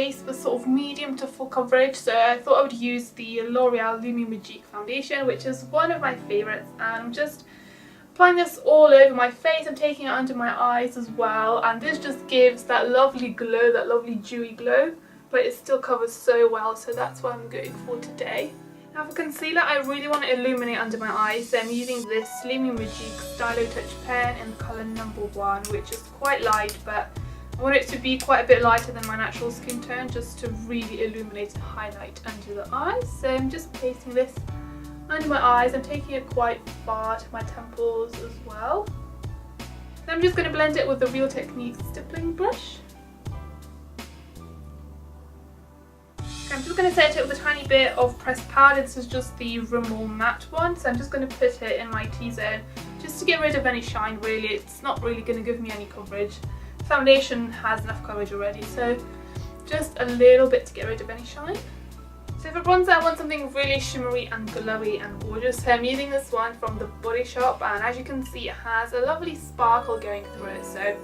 face was sort of medium to full coverage, so I thought I would use the L'Oreal Lumi Magique foundation, which is one of my favourites, and I'm just applying this all over my face. I'm taking it under my eyes as well, and this just gives that lovely glow, that lovely dewy glow, but it still covers so well, so that's what I'm going for today. Now for concealer, I really want to illuminate under my eyes, so I'm using this Lumi Magique Stylo Touch pen in the colour number 1, which is quite light, but I want it to be quite a bit lighter than my natural skin tone, just to really illuminate and highlight under the eyes. So I'm just placing this under my eyes. I'm taking it quite far to my temples as well. Then I'm just going to blend it with the Real Techniques stippling brush. I'm just going to set it with a tiny bit of pressed powder. This is just the Rimmel matte one, so I'm just going to put it in my T-zone just to get rid of any shine. Really, it's not really going to give me any coverage. Foundation has enough coverage already, so just a little bit to get rid of any shine. So for bronzer, I want something really shimmery and glowy and gorgeous, so I'm using this one from the Body Shop, and as you can see, it has a lovely sparkle going through it, so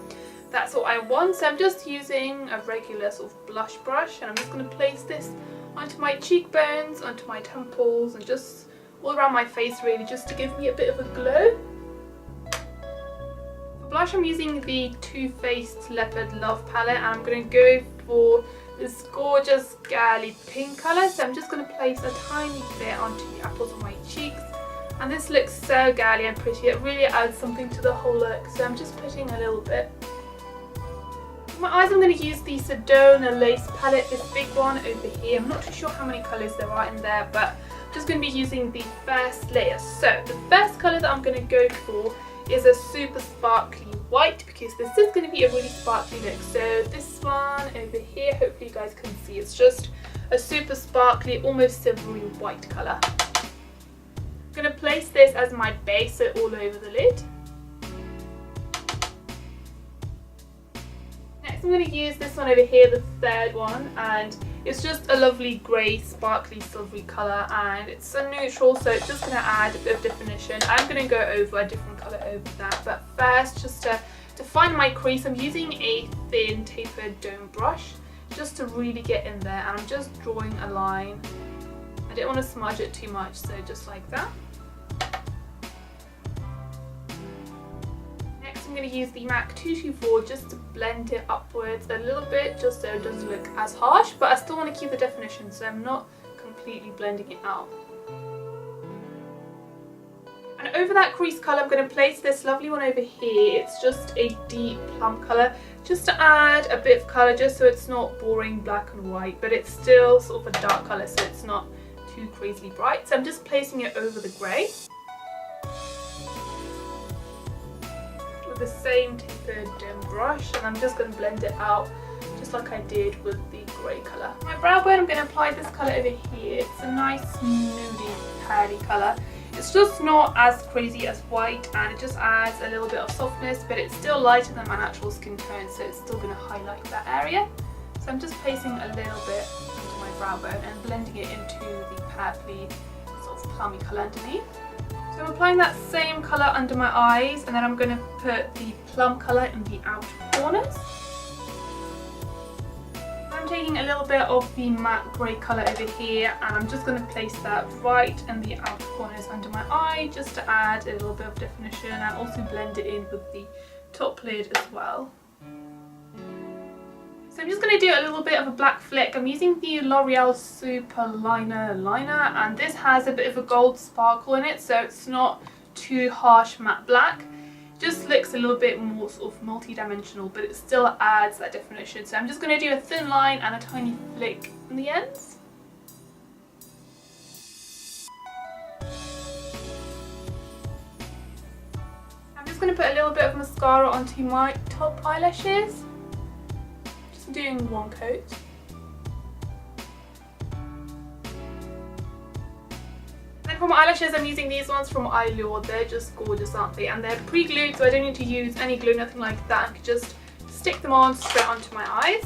that's what I want. So I'm just using a regular sort of blush brush, and I'm just going to place this onto my cheekbones, onto my temples, and just all around my face really, just to give me a bit of a glow. Blush, I'm using the Too Faced Leopard Love palette, and I'm going to go for this gorgeous girly pink colour. So I'm just going to place a tiny bit onto the apples of my cheeks, and this looks so girly and pretty. It really adds something to the whole look, so I'm just putting a little bit. For my eyes, I'm going to use the Sedona Lace palette, this big one over here. I'm not too sure how many colours there are in there, but I'm just going to be using the first layer. So the first colour that I'm going to go for is a super sparkly white, because this is going to be a really sparkly look. So this one over here, hopefully you guys can see, it's just a super sparkly, almost silvery white colour. I'm going to place this as my base, so all over the lid. Next I'm going to use this one over here, the third one, and it's just a lovely grey, sparkly, silvery colour, and it's a neutral, so it's just going to add a bit of definition. I'm going to go over a different colour over that, but first, just to define my crease, I'm using a thin tapered dome brush just to really get in there, and I'm just drawing a line. I don't want to smudge it too much, so just like that. I'm going to use the MAC 224 just to blend it upwards a little bit, just so it doesn't look as harsh, but I still want to keep the definition, so I'm not completely blending it out. And over that crease colour, I'm going to place this lovely one over here. It's just a deep plum colour, just to add a bit of colour, just so it's not boring black and white, but it's still sort of a dark colour, so it's not too crazily bright. So I'm just placing it over the grey. The same tapered brush, and I'm just going to blend it out just like I did with the grey colour. My brow bone, I'm going to apply this colour over here. It's a nice nudie pearly colour. It's just not as crazy as white, and it just adds a little bit of softness, but it's still lighter than my natural skin tone, so it's still going to highlight that area. So I'm just placing a little bit into my brow bone and blending it into the purpley sort of plummy colour underneath. So I'm applying that same colour under my eyes, and then I'm going to put the plum colour in the outer corners. I'm taking a little bit of the matte grey colour over here, and I'm just going to place that right in the outer corners under my eye, just to add a little bit of definition and also blend it in with the top lid as well. So I'm just going to do a little bit of a black flick. I'm using the L'Oreal Super Liner, and this has a bit of a gold sparkle in it, so it's not too harsh matte black. It just looks a little bit more sort of multi-dimensional, but it still adds that definition. So I'm just going to do a thin line and a tiny flick in the ends. I'm just going to put a little bit of mascara onto my top eyelashes. Doing one coat. Then for my eyelashes, I'm using these ones from Eyelure. They're just gorgeous, aren't they? And they're pre-glued, so I don't need to use any glue, nothing like that. I can just stick them on straight onto my eyes.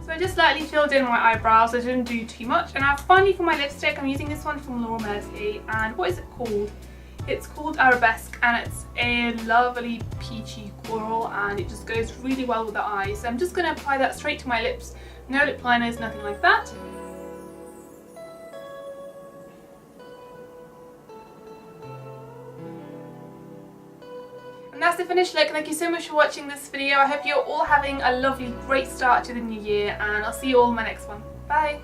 So I just lightly filled in my eyebrows. I didn't do too much. And now finally for my lipstick, I'm using this one from Mercier. And what is it called? It's called Arabesque and it's a lovely peachy coral and it just goes really well with the eyes. So I'm just going to apply that straight to my lips. No lip liners, nothing like that. And that's the finished look. Thank you so much for watching this video. I hope you're all having a lovely, great start to the new year and I'll see you all in my next one. Bye!